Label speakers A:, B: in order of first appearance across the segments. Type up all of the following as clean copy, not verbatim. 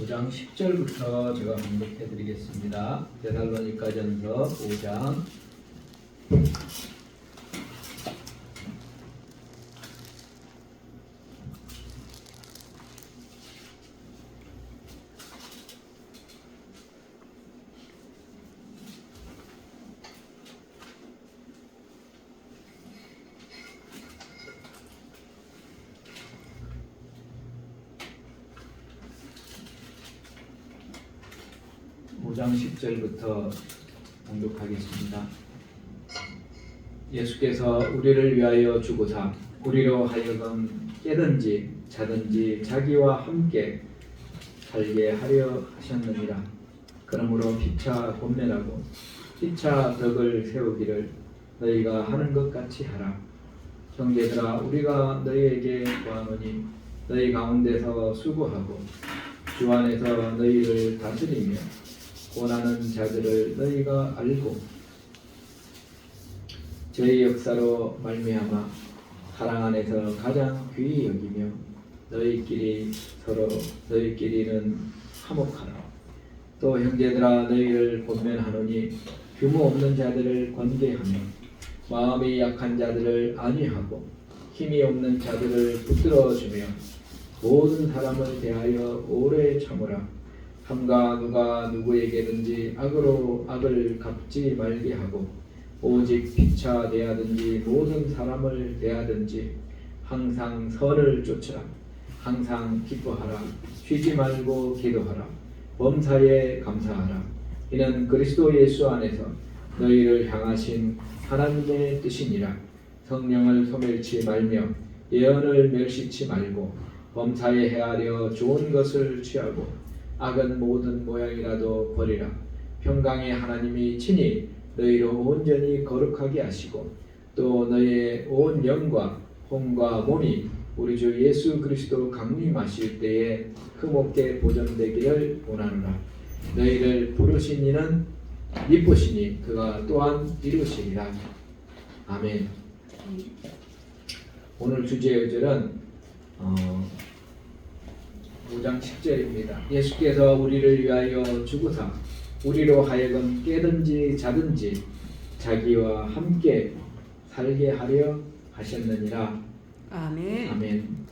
A: 5장 10절부터 제가 봉독해 드리겠습니다. 데살로니가전서 5장 5장 10절부터 봉독하겠습니다. 예수께서 우리를 위하여 주고사 우리로 하여금 깨든지 자든지 자기와 함께 살게 하려 하셨느니라. 그러므로 피차 권면하고 피차 덕을 세우기를 너희가 하는 것 같이 하라. 형제들아, 우리가 너희에게 구하노니 너희 가운데서 수고하고 주 안에서 너희를 다스리며 원하는 자들을 너희가 알고 저희 역사로 말미암아 사랑 안에서 가장 귀히 여기며 너희끼리 서로 너희끼리는 화목하라. 또 형제들아, 너희를 권면하노니 규모 없는 자들을 권계하며 마음이 약한 자들을 안위하고 힘이 없는 자들을 붙들어주며 모든 사람을 대하여 오래 참으라. 함과 누가 누구에게든지 악으로 악을 갚지 말게 하고 오직 피차 대하든지 모든 사람을 대하든지 항상 선을 쫓으라. 항상 기뻐하라. 쉬지 말고 기도하라. 범사에 감사하라. 이는 그리스도 예수 안에서 너희를 향하신 하나님의 뜻이니라. 성령을 소멸치 말며 예언을 멸시치 말고 범사에 헤아려 좋은 것을 취하고 악은 모든 모양이라도 버리라. 평강의 하나님이 친히 너희로 온전히 거룩하게 하시고 또 너희의 온 영과 혼과 몸이 우리 주 예수 그리스도 강림하실 때에 흠없게 보존되기를 원하노라. 너희를 부르신 이는 이쁘시니 그가 또한 이루시리라. 아멘. 오늘 주제의 절은 5장 10절입니다. 예수께서 우리를 위하여 주고사 우리로 하여금 깨든지 자든지 자기와 함께 살게 하려 하셨느니라.
B: 아멘.
A: 아멘.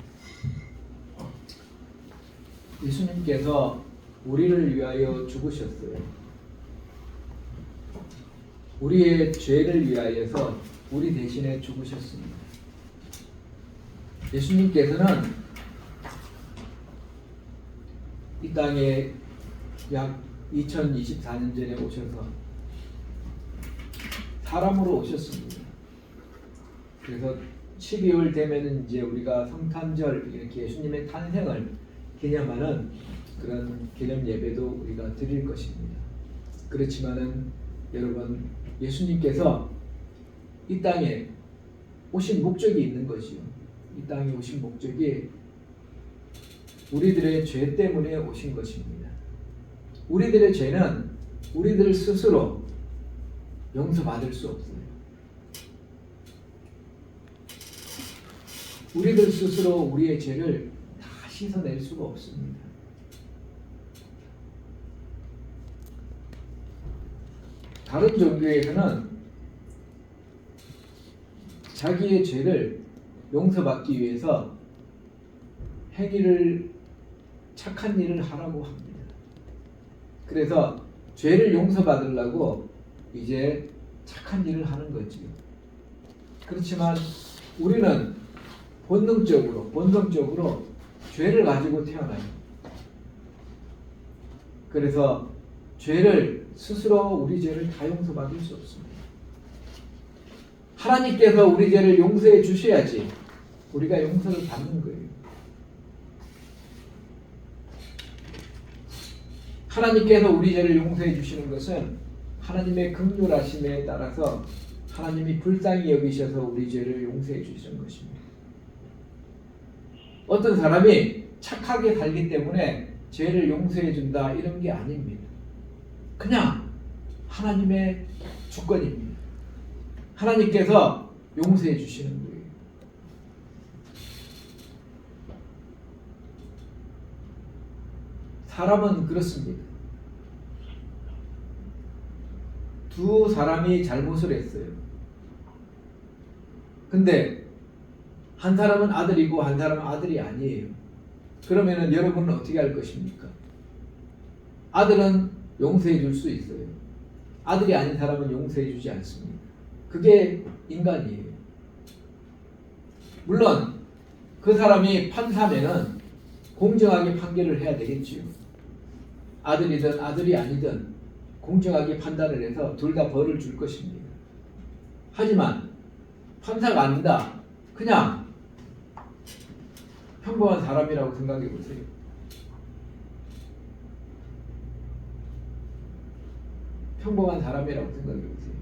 A: 예수님께서 우리를 위하여 죽으셨어요. 우리의 죄를 위하여서 우리 대신에 죽으셨습니다. 예수님께서는 이 땅에 약 2024년 전에 오셔서 사람으로 오셨습니다. 그래서 12월 되면은 이제 우리가 성탄절 이렇게 예수님의 탄생을 기념하는 그런 기념 예배도 우리가 드릴 것입니다. 그렇지만은 여러분, 예수님께서 이 땅에 오신 목적이 있는 것이요. 이 땅에 오신 목적이 우리들의 죄 때문에 오신 것입니다. 우리들의 죄는 우리들 스스로 용서받을 수 없어요. 우리들 스스로 우리의 죄를 다 씻어낼 수가 없습니다. 다른 종교에서는 자기의 죄를 용서받기 위해서 행위를 착한 일을 하라고 합니다. 그래서 죄를 용서받으려고 이제 착한 일을 하는 거지요. 그렇지만 우리는 본성적으로 죄를 가지고 태어나요. 그래서 죄를 스스로 우리 죄를 다 용서받을 수 없습니다. 하나님께서 우리 죄를 용서해 주셔야지 우리가 용서를 받는 거예요. 하나님께서 우리 죄를 용서해 주시는 것은 하나님의 긍휼하심에 따라서 하나님이 불쌍히 여기셔서 우리 죄를 용서해 주시는 것입니다. 어떤 사람이 착하게 살기 때문에 죄를 용서해 준다 이런 게 아닙니다. 그냥 하나님의 주권입니다. 하나님께서 용서해 주시는 거예요. 사람은 그렇습니다. 두 사람이 잘못을 했어요. 근데 한 사람은 아들이고 한 사람은 아들이 아니에요. 그러면은 여러분은 어떻게 할 것입니까? 아들은 용서해 줄 수 있어요. 아들이 아닌 사람은 용서해 주지 않습니다. 그게 인간이에요. 물론 그 사람이 판사면은 공정하게 판결을 해야 되겠지요. 아들이든 아들이 아니든 공정하게 판단을 해서 둘 다 벌을 줄 것입니다. 하지만 판사가 아니다. 그냥 평범한 사람이라고 생각해 보세요. 평범한 사람이라고 생각해 보세요.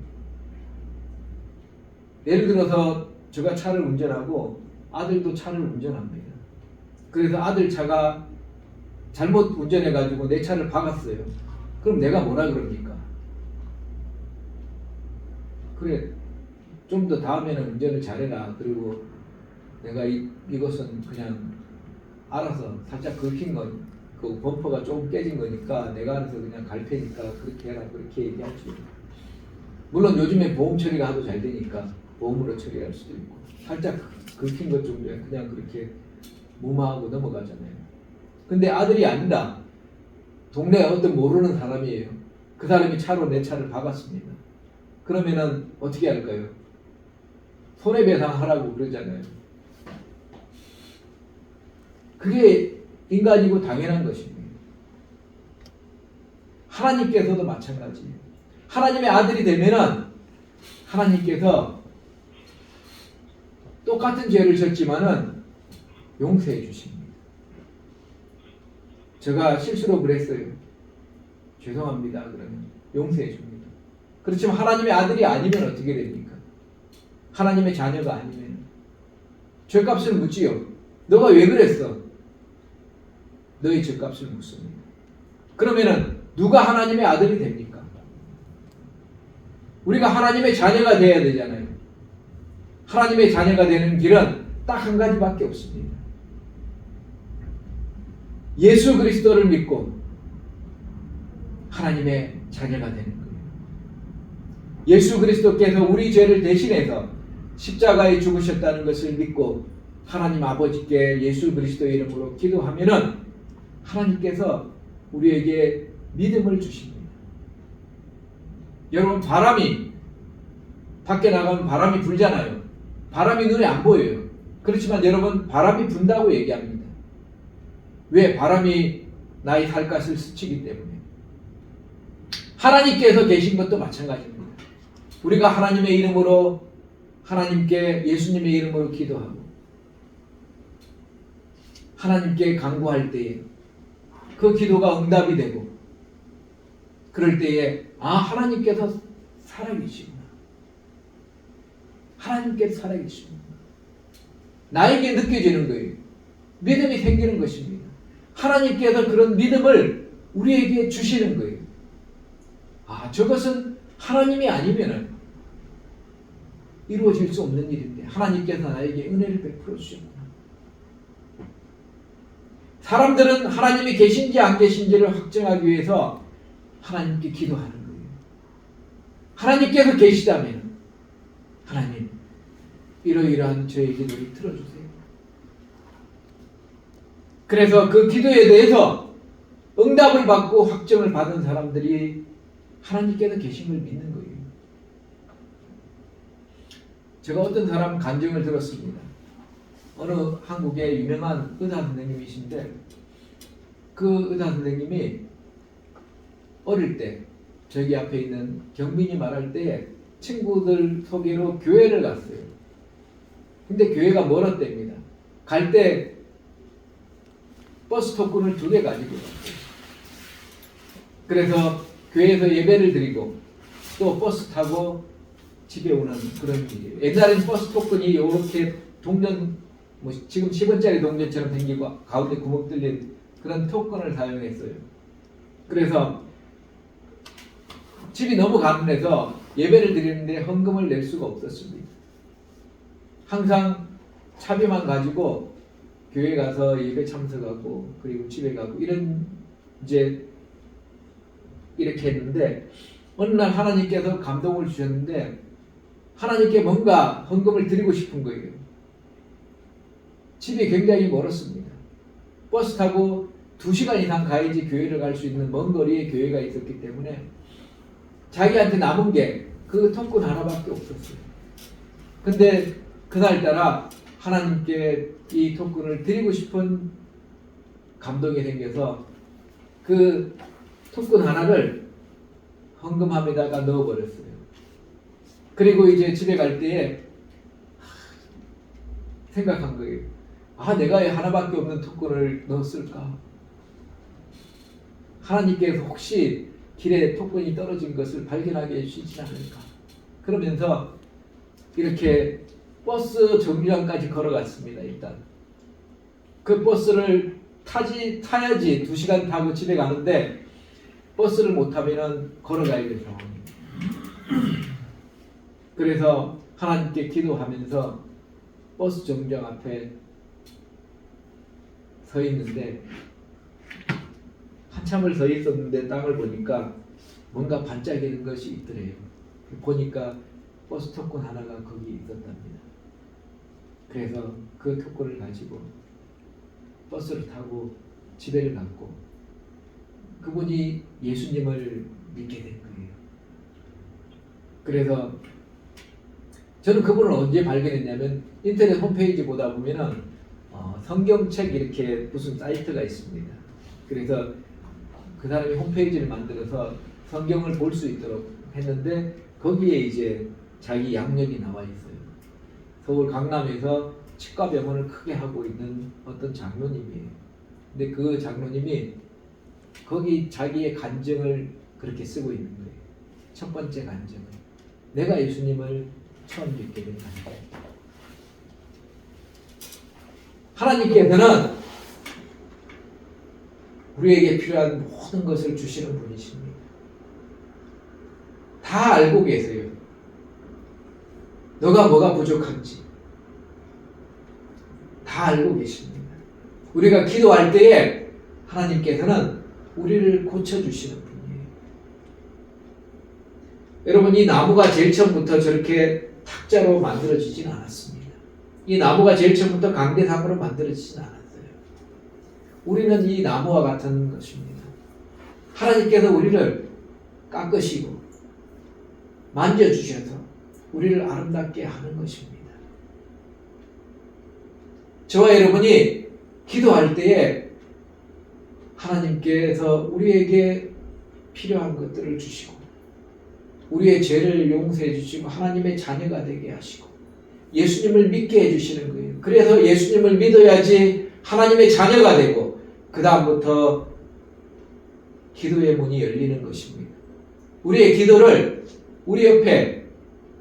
A: 예를 들어서 제가 차를 운전하고 아들도 차를 운전합니다. 그래서 아들 차가 잘못 운전해가지고 내 차를 박았어요. 그럼 내가 뭐라 그럽니까? 그래, 좀 더 다음에는 운전을 잘해라. 그리고 내가 이것은 그냥 알아서 살짝 긁힌 건, 그 범퍼가 조금 깨진 거니까 내가 알아서 그냥 갈 테니까 그렇게 해라. 그렇게 얘기하죠. 물론 요즘에 보험 처리가 하도 잘 되니까 보험으로 처리할 수도 있고, 살짝 긁힌 것 정도에 그냥 그렇게 무마하고 넘어가잖아요. 근데 아들이 아니다. 동네에 어떤 모르는 사람이에요. 그 사람이 차로 내 차를 박았습니다. 그러면은 어떻게 할까요? 손해배상하라고 그러잖아요. 그게 인간이고 당연한 것입니다. 하나님께서도 마찬가지예요. 하나님의 아들이 되면은 하나님께서 똑같은 죄를 졌지만은 용서해 주십니다. 제가 실수로 그랬어요. 죄송합니다. 그러면 용서해 줍니다. 그렇지만 하나님의 아들이 아니면 어떻게 됩니까? 하나님의 자녀가 아니면 죄값을 묻지요. 너가 왜 그랬어? 너의 죄값을 묻습니다. 그러면은 누가 하나님의 아들이 됩니까? 우리가 하나님의 자녀가 돼야 되잖아요. 하나님의 자녀가 되는 길은 딱 한 가지밖에 없습니다. 예수 그리스도를 믿고 하나님의 자녀가 되는 거예요. 예수 그리스도께서 우리 죄를 대신해서 십자가에 죽으셨다는 것을 믿고 하나님 아버지께 예수 그리스도의 이름으로 기도하면은 하나님께서 우리에게 믿음을 주십니다. 여러분, 바람이 밖에 나가면 바람이 불잖아요. 바람이 눈에 안 보여요. 그렇지만 여러분, 바람이 분다고 얘기합니다. 왜? 바람이 나의 살갗을 스치기 때문에. 하나님께서 계신 것도 마찬가지입니다. 우리가 하나님의 이름으로, 하나님께 예수님의 이름으로 기도하고 하나님께 간구할 때에 그 기도가 응답이 되고, 그럴 때에 하나님께서 살아계시구나. 하나님께서 살아계시구나. 나에게 느껴지는 거예요. 믿음이 생기는 것입니다. 하나님께서 그런 믿음을 우리에게 주시는 거예요. 저것은 하나님이 아니면은 이루어질 수 없는 일인데 하나님께서 나에게 은혜를 베풀어 주셨구나. 사람들은 하나님이 계신지 안 계신지를 확정하기 위해서 하나님께 기도하는 거예요. 하나님께서 계시다면 하나님, 이러이러한 저의 기도를 들어주세요. 그래서 그 기도에 대해서 응답을 받고 확정을 받은 사람들이 하나님께서 계신 걸 믿는 거예요. 제가 어떤 사람 간증을 들었습니다. 어느 한국의 유명한 의사 선생님이신데, 그 의사 선생님이 어릴 때 저기 앞에 있는 경빈이 말할 때 친구들 소개로 교회를 갔어요. 근데 교회가 멀었답니다. 갈 때 버스 토큰을 2개 가지고 갔어요. 그래서 교회에서 예배를 드리고 또 버스 타고 집에 오는 그런 일이에요. 옛날에는 버스 토큰이 이렇게 동전, 지금 10원짜리 동전처럼 생기고 가운데 구멍 뚫린 그런 토큰을 사용했어요. 그래서 집이 너무 가난해서 예배를 드리는데 헌금을 낼 수가 없었습니다. 항상 차비만 가지고 교회 가서 예배 참석하고 그리고 집에 가고 이런 이제 이렇게 했는데 어느 날 하나님께서 감동을 주셨는데 하나님께 뭔가 헌금을 드리고 싶은 거예요. 집이 굉장히 멀었습니다. 버스 타고 2시간 이상 가야지 교회를 갈 수 있는 먼 거리에 교회가 있었기 때문에 자기한테 남은 게 그 토큰 하나밖에 없었어요. 근데 그날따라 하나님께 이 토큰을 드리고 싶은 감동이 생겨서 그 토큰 하나를 헌금함에다가 넣어버렸어요. 그리고 이제 집에 갈 때에 생각한 거예요. 아, 내가 하나밖에 없는 토큰을 넣었을까? 하나님께서 혹시 길에 토큰이 떨어진 것을 발견하게 해주시지 않을까? 그러면서 이렇게 버스 정류장까지 걸어갔습니다. 일단 그 버스를 타야지 2시간 타고 집에 가는데 버스를 못 타면은 걸어가야 되는 상황입니다. 그래서 하나님께 기도하면서 버스 정류장 앞에 서 있는데 한참을 서 있었는데 땅을 보니까 뭔가 반짝이는 것이 있더래요. 보니까 버스 토큰 하나가 거기 있었답니다. 그래서 그 토큰을 가지고 버스를 타고 집에를 갔고 그분이 예수님을 믿게 된 거예요. 그래서 저는 그분을 언제 발견했냐면 인터넷 홈페이지 보다 보면은 성경책 이렇게 무슨 사이트가 있습니다. 그래서 그 사람이 홈페이지를 만들어서 성경을 볼 수 있도록 했는데 거기에 이제 자기 양력이 나와 있어요. 서울 강남에서 치과병원을 크게 하고 있는 어떤 장로님이에요. 근데 그 장로님이 거기 자기의 간증을 그렇게 쓰고 있는 거예요. 첫 번째 간증은 내가 예수님을 처음 믿게 된 간증. 하나님께서는 우리에게 필요한 모든 것을 주시는 분이십니다. 다 알고 계세요. 너가 뭐가 부족한지 다 알고 계십니다. 우리가 기도할 때에 하나님께서는 우리를 고쳐주시는 분이에요. 여러분, 이 나무가 제일 처음부터 저렇게 탁자로 만들어지진 않았습니다. 이 나무가 제일 처음부터 강대상으로 만들어지진 않았어요. 우리는 이 나무와 같은 것입니다. 하나님께서 우리를 깎으시고 만져주셔서 우리를 아름답게 하는 것입니다. 저와 여러분이 기도할 때에 하나님께서 우리에게 필요한 것들을 주시고 우리의 죄를 용서해 주시고 하나님의 자녀가 되게 하시고 예수님을 믿게 해주시는 거예요. 그래서 예수님을 믿어야지 하나님의 자녀가 되고 그 다음부터 기도의 문이 열리는 것입니다. 우리의 기도를 우리 옆에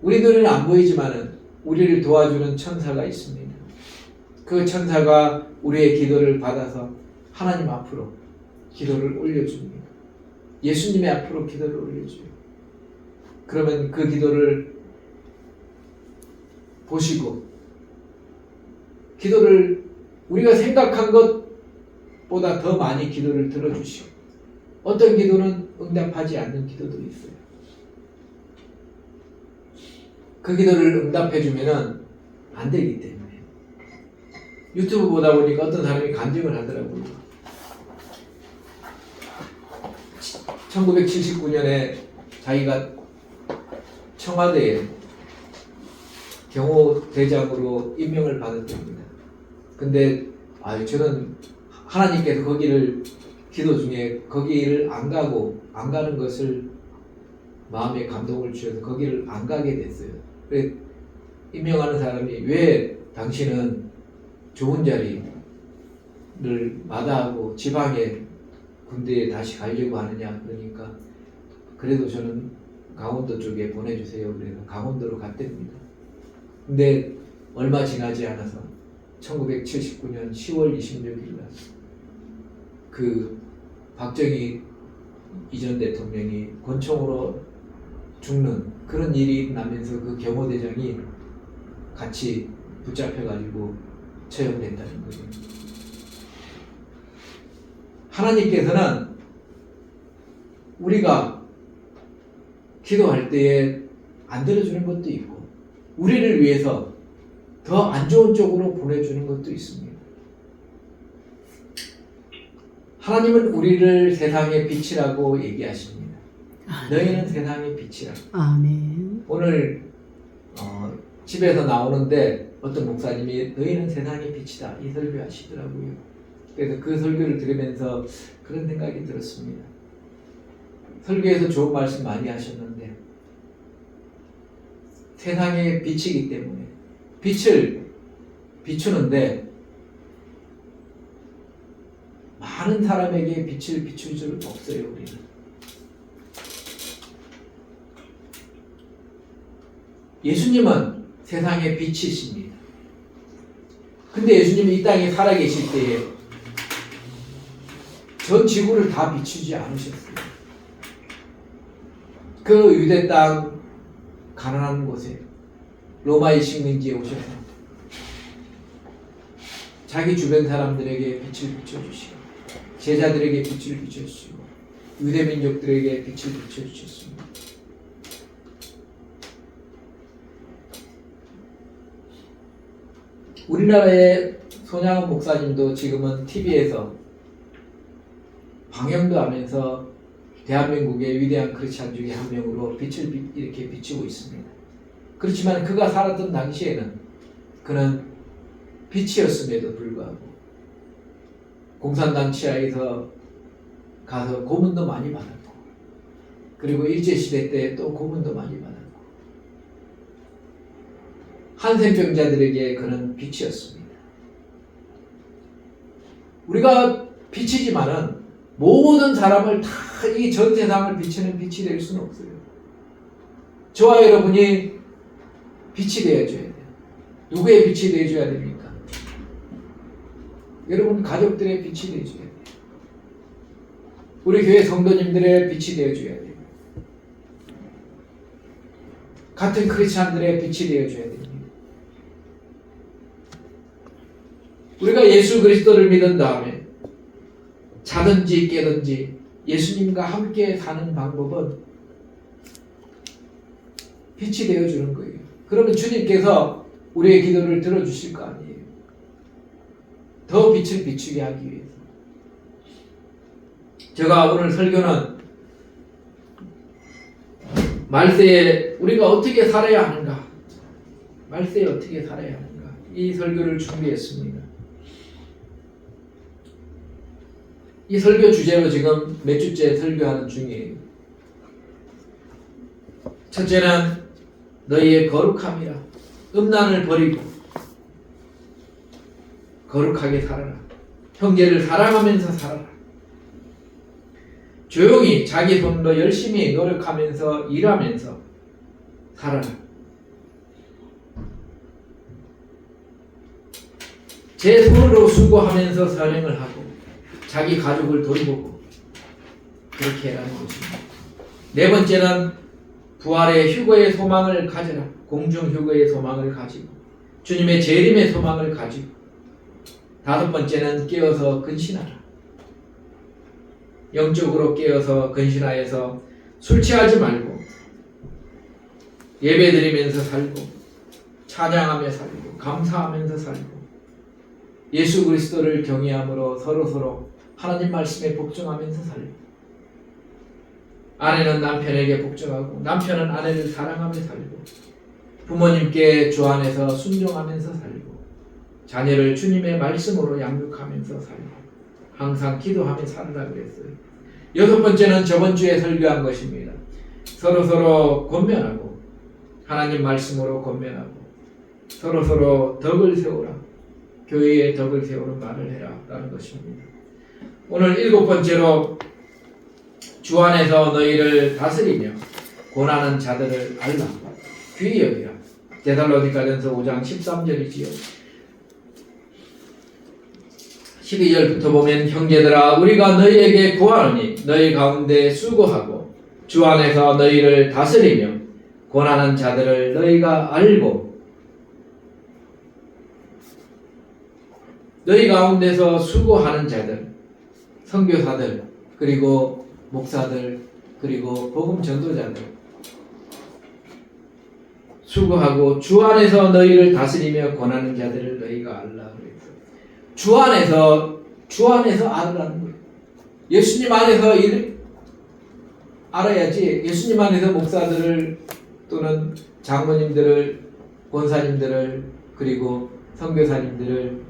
A: 우리 눈에는 안 보이지만은 우리를 도와주는 천사가 있습니다. 그 천사가 우리의 기도를 받아서 하나님 앞으로 기도를 올려줍니다. 예수님의 앞으로 기도를 올려줘요. 그러면 그 기도를 보시고 기도를 우리가 생각한 것보다 더 많이 기도를 들어주시고 어떤 기도는 응답하지 않는 기도도 있어요. 그 기도를 응답해주면 안 되기 때문에 유튜브 보다 보니까 어떤 사람이 간증을 하더라고요. 1979년에 자기가 청와대에 경호대장으로 임명을 받았답니다. 근데 저는 하나님께서 거기를 기도 중에 거기를 안 가는 것을 마음에 감동을 주셔서 거기를 안 가게 됐어요. 그래 임명하는 사람이 왜 당신은 좋은 자리를 마다하고 지방에 군대에 다시 가려고 하느냐 그러니까 그래도 저는 강원도 쪽에 보내주세요. 그래서 강원도로 갔답니다. 근데 얼마 지나지 않아서 1979년 10월 26일 날 그 박정희 이전 대통령이 권총으로 죽는 그런 일이 일어나면서 그 경호대장이 같이 붙잡혀가지고 처형됐다는 거예요. 하나님께서는 우리가 기도할 때에 안 들어주는 것도 있고 우리를 위해서 더 안 좋은 쪽으로 보내주는 것도 있습니다. 하나님은 우리를 세상의 빛이라고 얘기하십니다. 너희는 세상의 빛이라.
B: 아멘.
A: 오늘 집에서 나오는데 어떤 목사님이 너희는 세상의 빛이다 이 설교하시더라고요. 그래서 그 설교를 들으면서 그런 생각이 들었습니다. 설교에서 좋은 말씀 많이 하셨는데 세상의 빛이기 때문에 빛을 비추는데 많은 사람에게 빛을 비출 줄 없어요. 우리는 예수님은 세상의 빛이십니다. 근데 예수님이 이 땅에 살아계실 때에 전 지구를 다 비추지 않으셨어요. 그 유대 땅 가난한 곳에 로마의 식민지에 오셔서 자기 주변 사람들에게 빛을 비춰주시고 제자들에게 빛을 비춰주시고 유대 민족들에게 빛을 비춰주셨습니다. 우리나라의 손양원 목사님도 지금은 TV에서 방영도 하면서 대한민국의 위대한 크리스찬 중에 한 명으로 빛을 이렇게 비추고 있습니다. 그렇지만 그가 살았던 당시에는 그는 빛이었음에도 불구하고 공산당 치하에서 가서 고문도 많이 받았고 그리고 일제시대 때 또 고문도 많이 받았고 한센병자들에게 그는 빛이었습니다. 우리가 빛이지만은 모든 사람을 다 이 전 세상을 비추는 빛이 될 수는 없어요. 저와 여러분이 빛이 되어줘야 돼요. 누구의 빛이 되어줘야 됩니까? 여러분 가족들의 빛이 되어줘야 돼요. 우리 교회 성도님들의 빛이 되어줘야 돼요. 같은 크리스찬들의 빛이 되어줘야 됩니다. 우리가 예수 그리스도를 믿은 다음에 자든지 깨든지 예수님과 함께 사는 방법은 빛이 되어주는 거예요. 그러면 주님께서 우리의 기도를 들어주실 거 아니에요. 더 빛을 비추게 하기 위해서. 제가 오늘 설교는 말세에 우리가 어떻게 살아야 하는가, 말세에 어떻게 살아야 하는가, 이 설교를 준비했습니다. 이 설교 주제로 지금 몇 주째 설교하는 중이에요. 첫째는 너희의 거룩함이라. 음란을 버리고 거룩하게 살아라. 형제를 사랑하면서 살아라. 조용히 자기 손으로 열심히 노력하면서 일하면서 살아라. 제 손으로 수고하면서 선행을 하고 자기 가족을 돌보고 그렇게 해라는 것입니다. 네 번째는 부활의 휴거의 소망을 가져라. 공중 휴거의 소망을 가지고 주님의 재림의 소망을 가지고 다섯 번째는 깨어서 근신하라. 영적으로 깨어서 근신하여서 술 취하지 말고 예배드리면서 살고 찬양하며 살고 감사하면서 살고 예수 그리스도를 경외함으로 서로서로 하나님 말씀에 복종하면서 살고 아내는 남편에게 복종하고 남편은 아내를 사랑하며 살고 부모님께 주 안에서 순종하면서 살고 자녀를 주님의 말씀으로 양육하면서 살고 항상 기도하며 살으라 그랬어요. 여섯 번째는 저번 주에 설교한 것입니다. 서로서로 권면하고 하나님 말씀으로 권면하고 서로서로 덕을 세우라. 교회의 덕을 세우는 말을 해라 라는 것입니다. 오늘 일곱 번째로 주 안에서 너희를 다스리며 권하는 자들을 알라. 귀히 여기라. 데살로니가전서 5장 13절이지요. 12절부터 보면 형제들아 우리가 너희에게 구하노니 너희 가운데 수고하고 주 안에서 너희를 다스리며 권하는 자들을 너희가 알고 너희 가운데서 수고하는 자들, 선교사들, 그리고 목사들, 그리고 복음 전도자들 수고하고 주 안에서 너희를 다스리며 권하는 자들을 너희가 알라 그랬어. 주 안에서 알으라는 거예요. 예수님 안에서 알아야지. 예수님 안에서 목사들을 또는 장로님들을, 권사님들을, 그리고 선교사님들을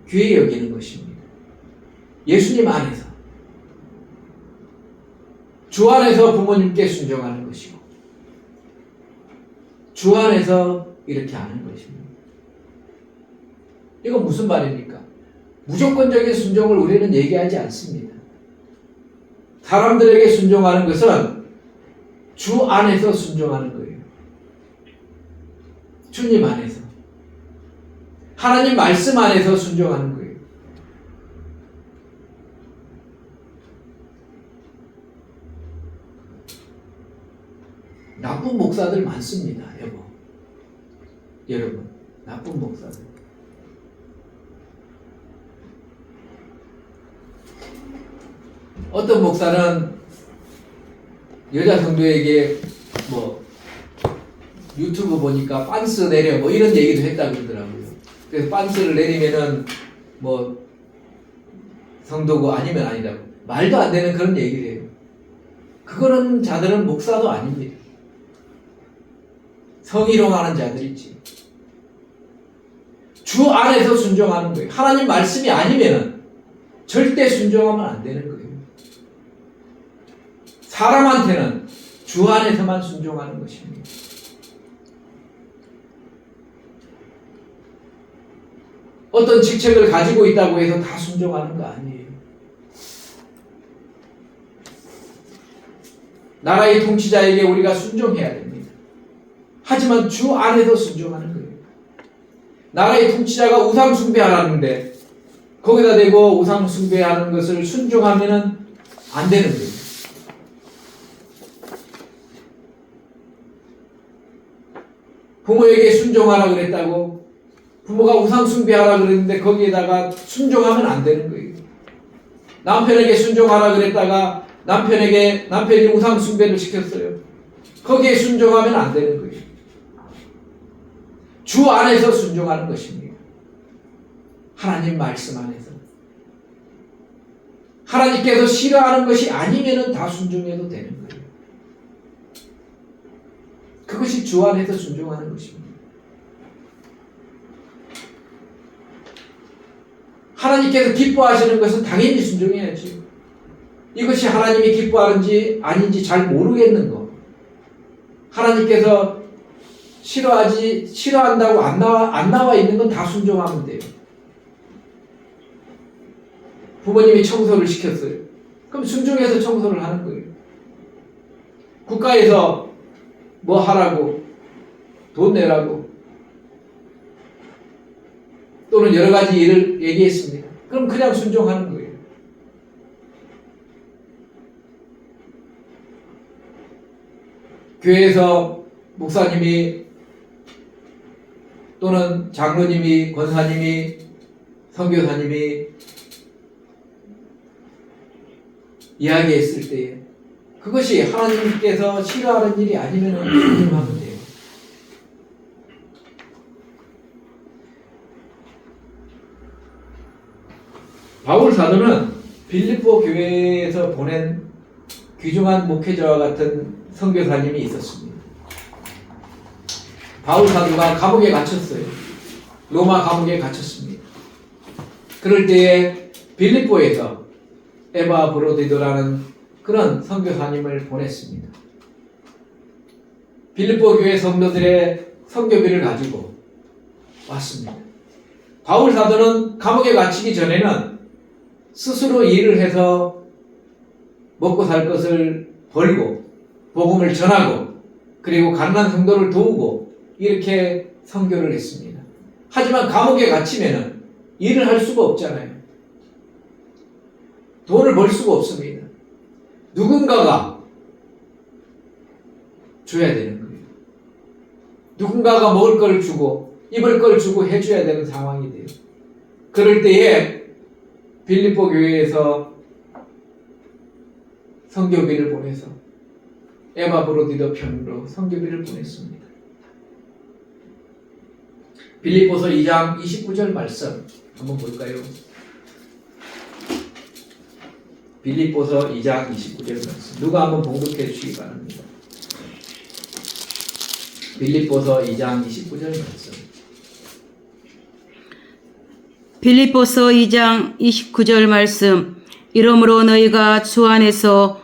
A: 귀히 여기는 것입니다. 예수님 안에서, 주 안에서 부모님께 순종하는 것이고, 주 안에서 이렇게 하는 것입니다. 이건 무슨 말입니까? 무조건적인 순종을 우리는 얘기하지 않습니다. 사람들에게 순종하는 것은 주 안에서 순종하는 거예요. 주님 안에서. 하나님 말씀 안에서 순종하는 거예요. 나쁜 목사들 많습니다, 여러분. 나쁜 목사들. 어떤 목사는 여자 성도에게 유튜브 보니까 빤스 내려 이런 얘기도 했다 그러더라고요. 그래서 빤스를 내리면은 성도고 아니면 아니라고 말도 안 되는 그런 얘기를 해요. 그거는 자들은 목사도 아닙니다. 성희롱하는 자들이지. 주 안에서 순종하는 거예요. 하나님 말씀이 아니면은 절대 순종하면 안 되는 거예요. 사람한테는 주 안에서만 순종하는 것입니다. 어떤 직책을 가지고 있다고 해서 다 순종하는 거 아니에요. 나라의 통치자에게 우리가 순종해야 됩니다. 하지만 주 안에서 순종하는 거예요. 나라의 통치자가 우상 숭배하라는데 거기다 대고 우상 숭배하는 것을 순종하면은 안 되는 거예요. 부모에게 순종하라 그랬다고 부모가 우상 숭배하라 그랬는데 거기에다가 순종하면 안 되는 거예요. 남편에게 순종하라 그랬다가 남편이 우상 숭배를 시켰어요. 거기에 순종하면 안 되는 거예요. 주 안에서 순종하는 것입니다. 하나님 말씀 안에서. 하나님께서 싫어하는 것이 아니면은 다 순종해도 되는 거예요. 그것이 주 안에서 순종하는 것입니다. 하나님께서 기뻐하시는 것은 당연히 순종해야지. 이것이 하나님이 기뻐하는지 아닌지 잘 모르겠는 거. 하나님께서 싫어한다고 안 나와 있는 건 다 순종하면 돼요. 부모님이 청소를 시켰어요. 그럼 순종해서 청소를 하는 거예요. 국가에서 뭐 하라고, 돈 내라고, 또는 여러 가지 일을 얘기했습니다. 그럼 그냥 순종하는 거예요. 교회에서 목사님이 또는 장로님이, 권사님이, 선교사님이 이야기했을 때 그것이 하나님께서 싫어하는 일이 아니면 순종하면 돼요. 바울 사도는 빌립보 교회에서 보낸 귀중한 목회자와 같은 선교사님이 있었습니다. 바울 사도가 감옥에 갇혔어요. 로마 감옥에 갇혔습니다. 그럴 때에 빌립보에서 에바브로디도라는 그런 선교사님을 보냈습니다. 빌립보 교회 성도들의 선교비를 가지고 왔습니다. 바울 사도는 감옥에 갇히기 전에는 스스로 일을 해서 먹고 살 것을 벌고 복음을 전하고 그리고 가난한 성도를 도우고 이렇게 선교를 했습니다. 하지만 감옥에 갇히면은 일을 할 수가 없잖아요. 돈을 벌 수가 없습니다. 누군가가 줘야 되는 거예요. 누군가가 먹을 걸 주고 입을 걸 주고 해줘야 되는 상황이 돼요. 그럴 때에 빌립보 교회에서 선교비를 보내서 에바브로디도 편으로 선교비를 보냈습니다. 빌립보서 2장 29절 말씀 한번 볼까요? 빌립보서 2장 29절 말씀 누가 한번 봉독해 주시기 바랍니다. 빌립보서 2장 29절 말씀.
B: 빌립보서 2장 29절 말씀. 이러므로 너희가 주 안에서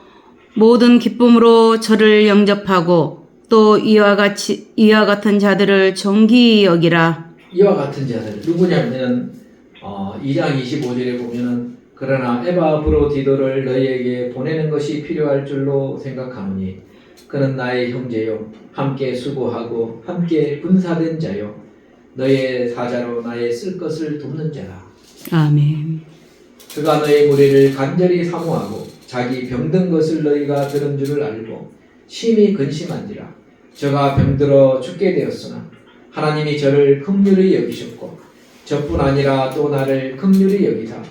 B: 모든 기쁨으로 저를 영접하고 또 이와 같은 자들을 존귀히 여기라.
A: 이와 같은 자들 누구냐면 2장 25절에 보면은 그러나 에바브로디도를 너희에게 보내는 것이 필요할 줄로 생각하노니 그는 나의 형제요 함께 수고하고 함께 분사된 자요 너희의 사자로 나의 쓸 것을 돕는 자라.
B: 아멘.
A: 그가 너희 무리를 간절히 사모하고 자기 병든 것을 너희가 들은 줄을 알고 심히 근심한지라. 저가 병들어 죽게 되었으나 하나님이 저를 긍휼히 여기셨고 저뿐 아니라 또 나를 긍휼히 여기사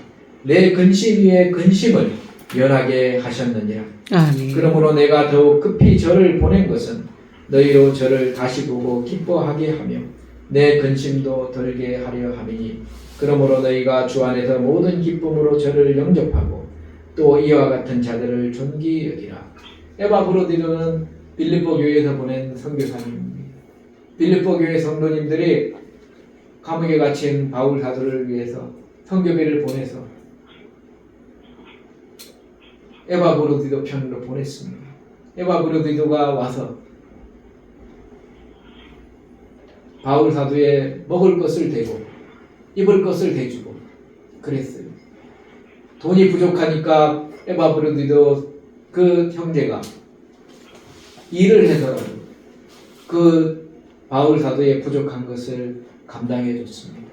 A: 내 근심 위에 근심을 면하게 하셨느니라.
B: 아멘.
A: 그러므로 내가 더욱 급히 저를 보낸 것은 너희로 저를 다시 보고 기뻐하게 하며 내 근심도 덜게 하려 함이니 그러므로 너희가 주 안에서 모든 기쁨으로 저를 영접하고 또 이와 같은 자들을 존귀히 여기라. 에바브로디도는 빌립보 교회에서 보낸 선교사님입니다. 빌립보 교회 성도님들이 감옥에 갇힌 바울 사도를 위해서 선교비를 보내서 에바브로디도 편으로 보냈습니다. 에바브로디도가 와서 바울 사도에 먹을 것을 대고 입을 것을 대주고 그랬어요. 돈이 부족하니까 에바브로디도 그 형제가 일을 해서라도 그 바울 사도의 부족한 것을 감당해 줬습니다.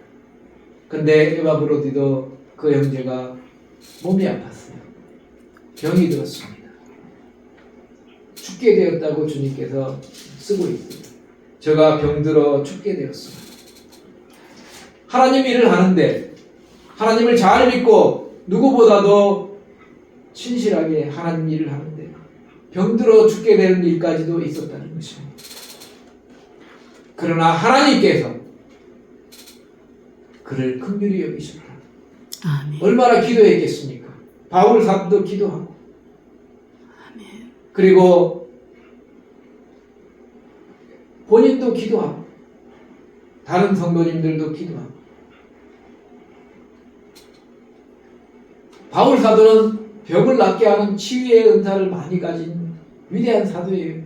A: 근데 에바브로디도 그 형제가 몸이 아팠어요. 병이 들었습니다. 죽게 되었다고 주님께서 쓰고 있습니다. 저가 병들어 죽게 되었습니다. 하나님 일을 하는데 하나님을 잘 믿고 누구보다도 신실하게 하나님 일을 하는데 병들어 죽게 되는 일까지도 있었다는 것입니다. 그러나 하나님께서 그를 긍휼히 여기셨다.
B: 아멘.
A: 얼마나 기도했겠습니까? 바울 사도도 기도하고
B: 아멘.
A: 그리고 본인도 기도하고 다른 성도님들도 기도하고 바울 사도는 병을 낫게 하는 치유의 은사를 많이 가진 위대한 사도예요.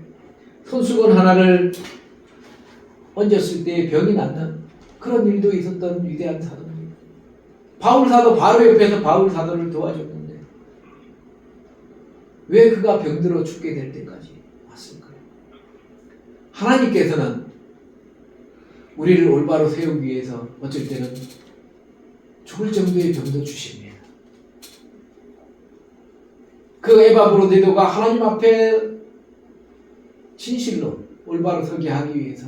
A: 손수건 하나를 얹었을 때 병이 낫는 그런 일도 있었던 위대한 사도입니다. 바울 사도 바로 옆에서 바울 사도를 도와줬는데 왜 그가 병들어 죽게 될 때까지 왔을까요? 하나님께서는 우리를 올바로 세우기 위해서 어쩔 때는 죽을 정도의 병도 주십니다. 그 에바브로디도가 하나님 앞에 진실로 올바로 서게 하기 위해서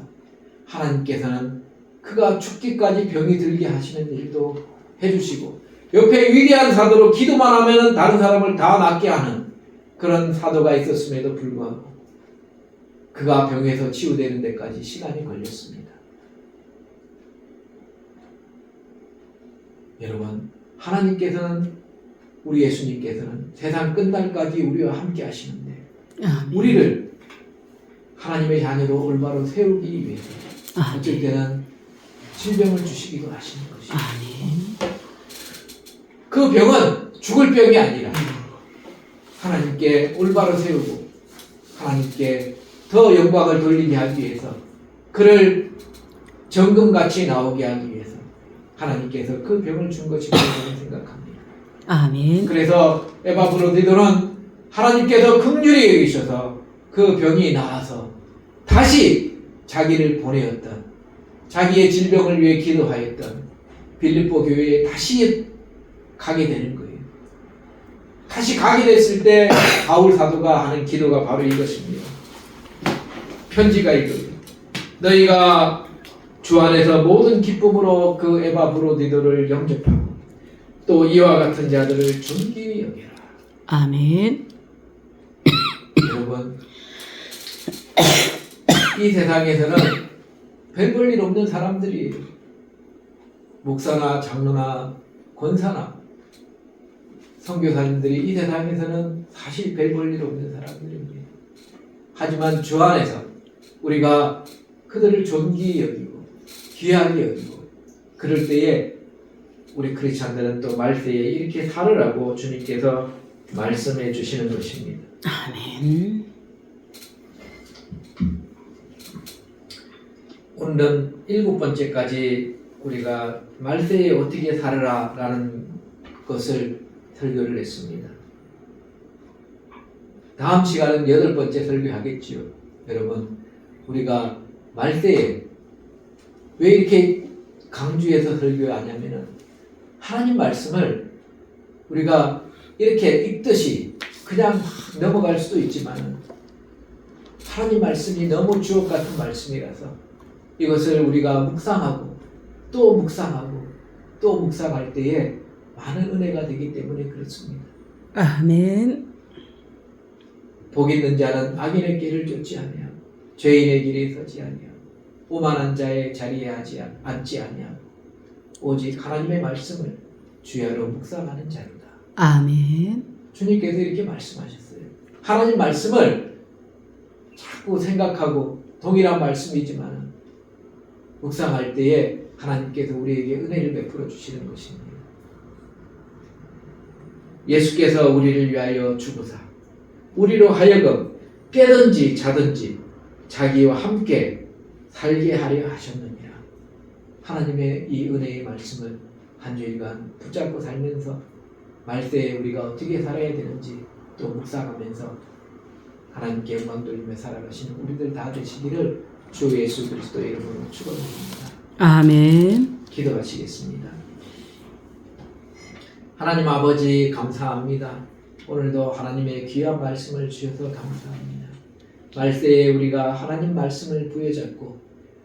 A: 하나님께서는 그가 죽기까지 병이 들게 하시는 일도 해주시고 옆에 위대한 사도로 기도만 하면 다른 사람을 다 낫게 하는 그런 사도가 있었음에도 불구하고 그가 병에서 치유되는 데까지 시간이 걸렸습니다. 여러분, 하나님께서는 우리 예수님께서는 세상 끝날까지 우리와 함께 하시는데
B: 아멘.
A: 우리를 하나님의 자녀로 올바로 세우기 위해서
B: 아멘.
A: 어쩔 때는 질병을 주시기도 하시는 것입니다.
B: 아멘.
A: 그 병은 죽을 병이 아니라 하나님께 올바로 세우고 하나님께 더 영광을 돌리게 하기 위해서 그를 정금같이 나오게 하기 위해서 하나님께서 그 병을 준 것이라고 저는 생각합니다.
B: 아멘.
A: 그래서 에바브로디도는 하나님께서 긍휼히 여기셔서 그 병이 나아서 다시 자기를 보내었던 자기의 질병을 위해 기도하였던 빌립보 교회에 다시 가게 되는 거예요. 다시 가게 됐을 때 바울 사도가 하는 기도가 바로 이것입니다. 편지가 이거예요. 너희가 주 안에서 모든 기쁨으로 그 에바브로디도를 영접하고 또 이와 같은 자들을 존귀히 여기라.
B: 아멘.
A: 여러분, 이 세상에서는 별 볼 일 없는 사람들이 목사나 장로나 권사나 선교사님들이 이 세상에서는 사실 별 볼 일 없는 사람들입니다. 하지만 주 안에서 우리가 그들을 존귀히 여기고 귀하게 여기고 그럴 때에 우리 크리스찬들은 또 말세에 이렇게 살으라고 주님께서 말씀해 주시는 것입니다.
B: 아멘.
A: 오늘은 7번째까지 우리가 말세에 어떻게 살으라 라는 것을 설교를 했습니다. 다음 시간은 8번째 설교하겠지요. 여러분, 우리가 말세에 왜 이렇게 강조해서 설교하냐면은 하나님 말씀을 우리가 이렇게 읽듯이 그냥 넘어갈 수도 있지만 하나님 말씀이 너무 주옥 같은 말씀이라서 이것을 우리가 묵상하고 또 묵상하고 또 묵상할 때에 많은 은혜가 되기 때문에 그렇습니다.
B: 아멘.
A: 복 있는 자는 악인의 길을 쫓지 아니하고 죄인의 길에 서지 아니하고 오만한 자의 자리에 앉지 아니하고 오직 하나님의 말씀을 주야로 묵상하는 자로다.
B: 아멘.
A: 주님께서 이렇게 말씀하셨어요. 하나님 말씀을 자꾸 생각하고 동일한 말씀이지만 묵상할 때에 하나님께서 우리에게 은혜를 베풀어 주시는 것입니다. 예수께서 우리를 위하여 죽으사 우리로 하여금 깨든지 자든지 자기와 함께 살게 하려 하셨느니라. 하나님의 이 은혜의 말씀을 한 주일간 붙잡고 살면서 말세에 우리가 어떻게 살아야 되는지 또 묵상하면서 하나님께 영광 돌리며 살아가시는 우리들 다 되시기를 주 예수 그리스도의 이름으로 축원드립니다.
B: 아멘.
A: 기도하시겠습니다. 하나님 아버지 감사합니다. 오늘도 하나님의 귀한 말씀을 주셔서 감사합니다. 말세에 우리가 하나님 말씀을 부여잡고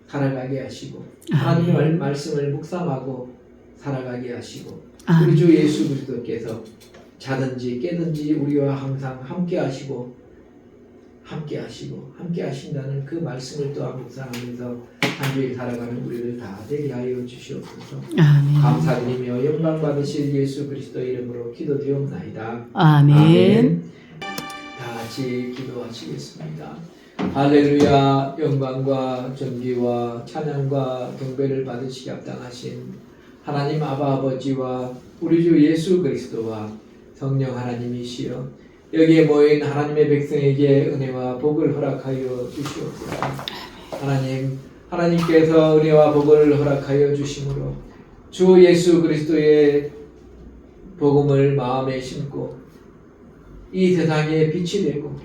A: 살아가게 하시고 하나님의 말씀을 묵상하고 살아가게 하시고 우리 주 예수 그리스도께서 자든지 깨든지 우리와 항상 함께 하시고 함께 하신다는 그 말씀을 또한 묵상하면서 한 주일 살아가는 우리를 다 되게 하여 주시옵소서.
B: 아멘.
A: 감사드리며 영광 받으실 예수 그리스도 이름으로 기도드리옵나이다.
B: 아멘.
A: 다 같이 기도하시겠습니다. 할렐루야. 영광과 존귀와 찬양과 경배를 받으시기 합당하신 하나님 아버지와 우리 주 예수 그리스도와 성령 하나님이시여 여기에 모인 하나님의 백성에게 은혜와 복을 허락하여 주시옵소서. 하나님께서 은혜와 복을 허락하여 주심으로 주 예수 그리스도의 복음을 마음에 심고 이 세상에 빛이 되고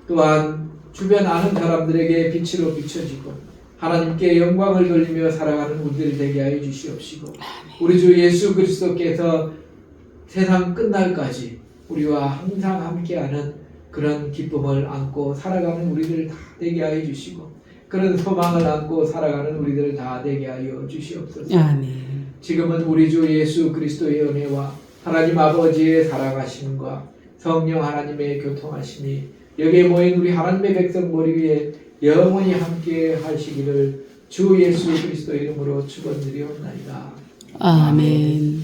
A: 또한 주변 아는 사람들에게 빛으로 비춰지고 하나님께 영광을 돌리며 살아가는 우리들 되게 하여 주시옵시고 우리 주 예수 그리스도께서 세상 끝날까지 우리와 항상 함께하는 그런 기쁨을 안고 살아가는 우리들 다 되게 하여 주시고 그런 소망을 안고 살아가는 우리들 다 되게 하여 주시옵소서.
B: 아멘.
A: 지금은 우리 주 예수 그리스도의 은혜와 하나님 아버지의 사랑하심과 성령 하나님의 교통하심이 여기에 모인 우리 하나님의 백성 머리 위에 영원히 함께 하시기를 주 예수 그리스도 이름으로 축원드리옵나이다.
B: 아멘.